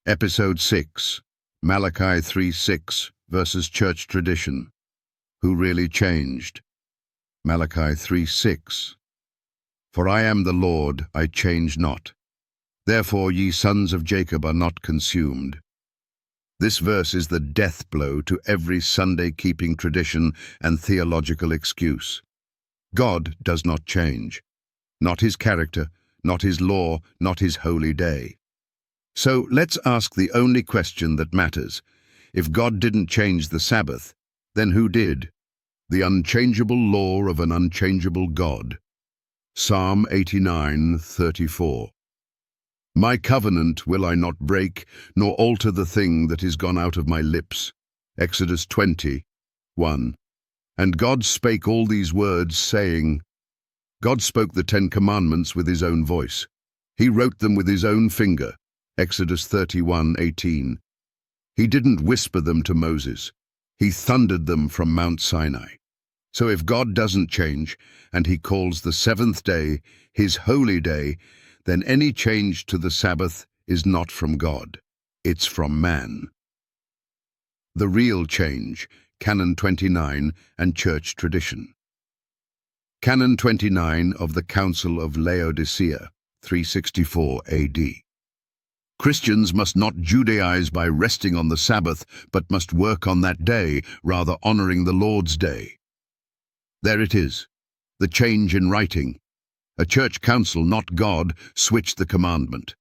Episode 6, Malachi 3:6 versus church tradition. Who really changed? Malachi 3:6. For I am the Lord, I change not. Therefore ye sons of Jacob are not consumed. This verse is the death blow to every Sunday-keeping tradition and theological excuse. God does not change. Not his character, not his law, not his holy day. So let's ask the only question that matters. If God didn't change the Sabbath, then who did? The unchangeable law of an unchangeable God. Psalm 89:34. My covenant will I not break, nor alter the thing that is gone out of my lips. Exodus 20:1. And God spake all these words, saying, God spoke the 10 Commandments with his own voice. He wrote them with his own finger. Exodus 31:18. He didn't whisper them to Moses. He thundered them from Mount Sinai. So if God doesn't change, and he calls the seventh day his holy day, then any change to the Sabbath is not from God. It's from man. The real change, Canon 29 and church tradition. Canon 29 of the Council of Laodicea, 364 AD. Christians must not Judaize by resting on the Sabbath, but must work on that day, rather honoring the Lord's day. There it is, the change in writing. A church council, not God, switched the commandment.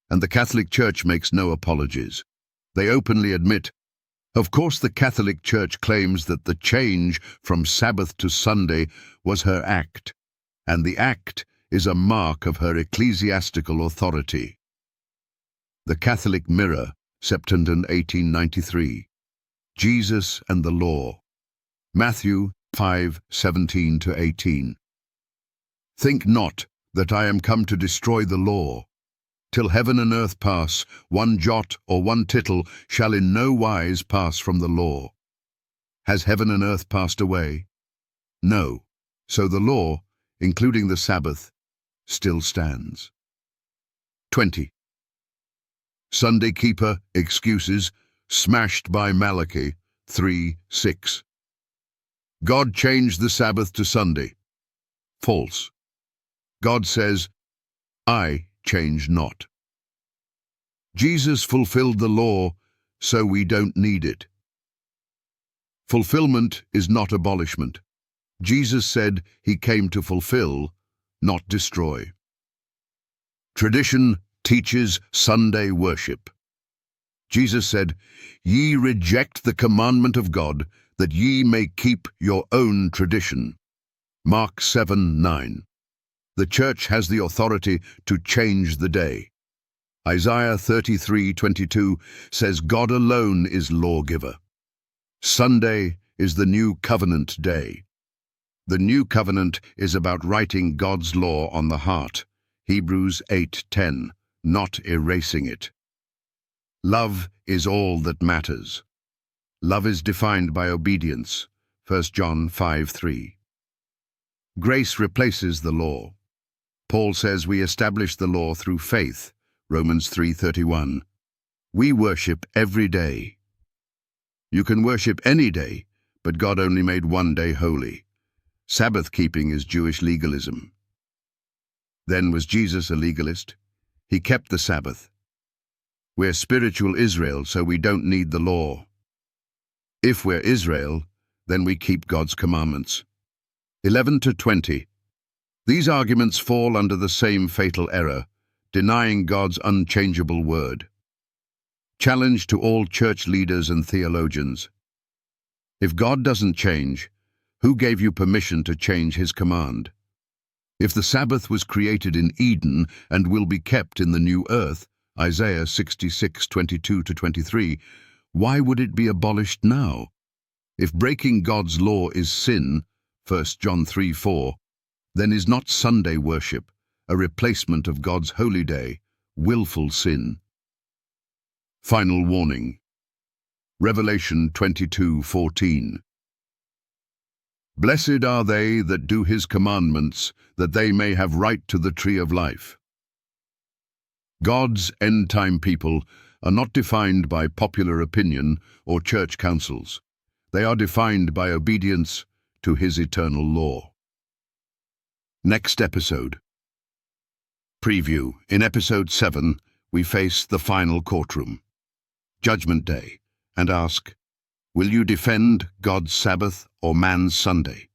And the Catholic Church makes no apologies. They openly admit, of course the Catholic Church claims that the change from Sabbath to Sunday was her act, and the act is a mark of her ecclesiastical authority. The Catholic Mirror, September 1893. Jesus and the Law. Matthew 5:17-18. Think not that I am come to destroy the law. Till heaven and earth pass, one jot or one tittle shall in no wise pass from the law. Has heaven and earth passed away? No. So the law, including the Sabbath, still stands. 20. Sunday keeper excuses smashed by Malachi 3:6. God changed the Sabbath to Sunday. False. God says, I change not. Jesus fulfilled the law, so we don't need it. Fulfillment is not abolishment. Jesus said he came to fulfill, not destroy. Tradition teaches Sunday worship. Jesus said, Ye reject the commandment of God, that ye may keep your own tradition. Mark 7:9. The church has the authority to change the day. Isaiah 33:22 says God alone is lawgiver. Sunday is the new covenant day. The new covenant is about writing God's law on the heart. Hebrews 8:10. Not erasing it. Love is all that matters. Love is defined by obedience. 1 John 5:3. Grace replaces the law. Paul says we establish the law through faith. Romans 3:31. We worship every day. You can worship any day, but God only made one day holy. Sabbath keeping is Jewish legalism. Then was Jesus a legalist? He kept the Sabbath. We're spiritual Israel, so we don't need the law. If we're Israel, then we keep God's commandments. 11-20. These arguments fall under the same fatal error, denying God's unchangeable word. Challenge to all church leaders and theologians. If God doesn't change, who gave you permission to change his command? If the Sabbath was created in Eden and will be kept in the new earth, Isaiah 66:22-23, why would it be abolished now? If breaking God's law is sin, 1 John 3:4, then is not Sunday worship, a replacement of God's holy day, willful sin? Final warning. Revelation 22:14. Blessed are they that do his commandments, that they may have right to the tree of life. God's end-time people are not defined by popular opinion or church councils. They are defined by obedience to His eternal law. Next episode. Preview. In episode 7, we face the final courtroom, Judgment Day, and ask, will you defend God's Sabbath or man's Sunday?